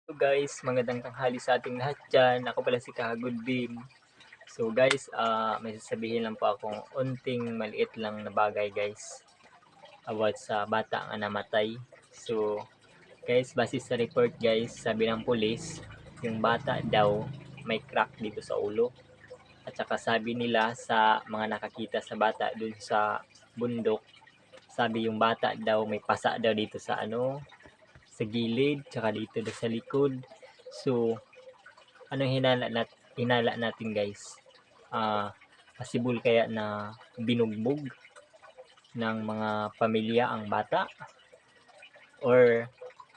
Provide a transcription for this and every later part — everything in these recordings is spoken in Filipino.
So guys, magandang tanghali sa ating lahat dyan. Ako pala si Kahagod Beam. So guys, may sasabihin lang po akong unting maliit lang na bagay guys. About sa bata nga namatay. So guys, base sa report guys, sabi ng pulis, yung bata daw may crack dito sa ulo. At saka sabi nila sa mga nakakita sa bata dun sa bundok, sabi yung bata daw may pasa daw dito sa sa gilid, tsaka dito sa likod. So, anong hinala natin guys? Possible kaya na binugbog ng mga pamilya ang bata? Or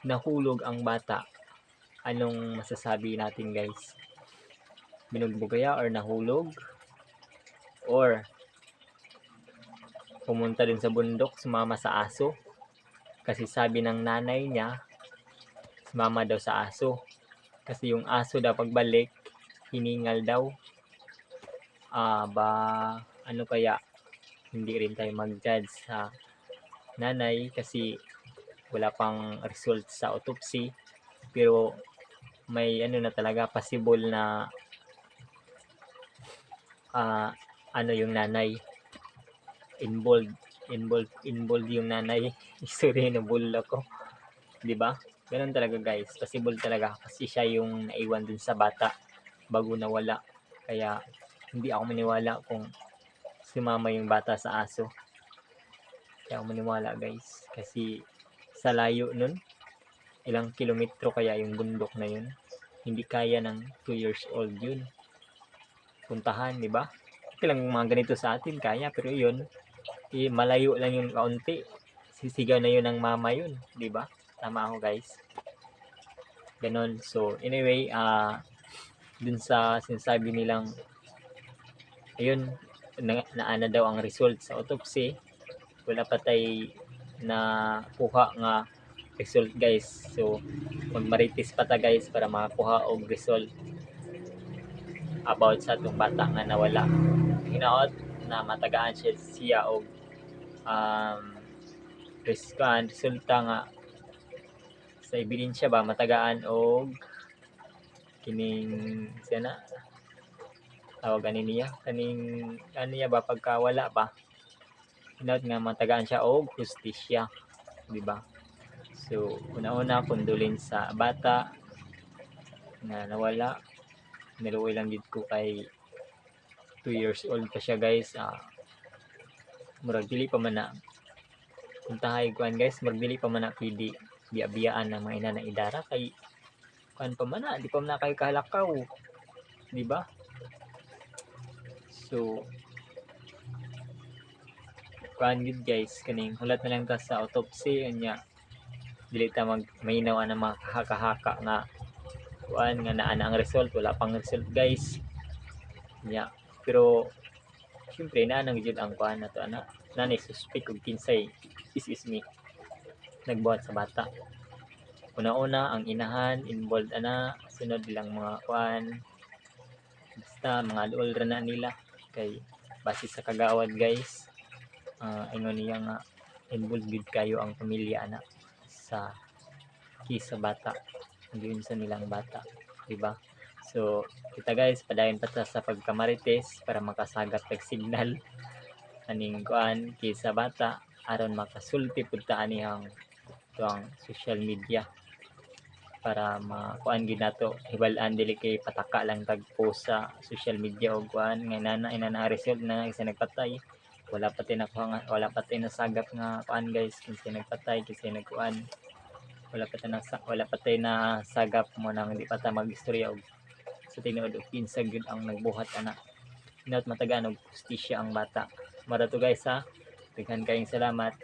nahulog ang bata? Anong masasabi natin guys? Binugbog kaya or nahulog? Or pumunta din sa bundok, sumama sa aso? Kasi sabi ng nanay niya, sumama daw sa aso. Kasi yung aso daw pagbalik, hiningal daw. Ano kaya? Hindi rin tayo mag-judge sa nanay kasi wala pang result sa autopsy. Pero may na talaga, possible na yung nanay involved yung nanay. Sorry, nabulol ako. 'Di ba? Ganun talaga guys. Possible talaga kasi siya yung naiwan dun sa bata bago nawala. Kaya hindi ako maniwala kung sumama yung bata sa aso. Kaya ako maniwala guys. Kasi sa layo nun, ilang kilometro kaya yung bundok na yun. Hindi kaya ng 2 years old yun. Puntahan, di ba? Lang mga ganito sa atin kaya, pero yun, malayo lang yung kaunti. Sisigaw na yun ng mama yun, di ba? Tama ako guys. Ganon. So, anyway, dun sa sinasabi nilang, ayun, naana daw ang result sa autopsy. Wala pa tayo na kuha nga result guys. So, magmaritis pa ta guys para makakuha og result about sa itong bata nga nawala. Hinaot na matagaan siya og resulta nga sa ebidensya ba matagaan og kining siya na tawag niya niya ba pagkawala ba, hinaot nga matagaan siya og hustisya, di ba? So una-una condolence sa bata na nawala. Niluoy lang dito ko kay 2 years old pa siya guys. Murag dili pa man na puntahay kuan guys, magdili pa man na pwede biya-biyaan ng mga ina na idara kay kuan pa man na, di pa man na kayo kahalakaw, di ba? So kuan gid guys, kaning hulat na lang ta sa autopsy anya dili ta magmaynaw ana mga haka-haka nga kuan nga naa na ang result, wala pang result guys. Nya pero syempre na nang jud ang kuan nato ana nanay suspect og kinsay is me nagbuhat sa bata. Una-una ang inahan involved ana, sunod lang mga kuan, basta mga luol ra na nila kay base sa kagawad guys. Ingon niya nga involved gid kayo ang pamilya ana sa kisa bata, yun sa nilang bata, di ba? So kita guys, padayon pa sa pagkamarites para makasagap tag signal aning kuan kisa bata aron makasulti pud ta anihang tuang social media para makuan gid nato hibal-an dili kay pataka lang tag post sa social media og kuan nga ina result na isa nagpatay, wala pa tay nakuha nga, wala pa tay nasagap nga kuan guys kinsa nagpatay kinsa nagkuan, wala pa tay nasagap mo nang di pa ta magistorya og sa tinuod og kinsa gyud ang nagbuhat ana. Hinaut matagaan og hustisya ang bata. Mara to guys ha. Daghan kayong salamat.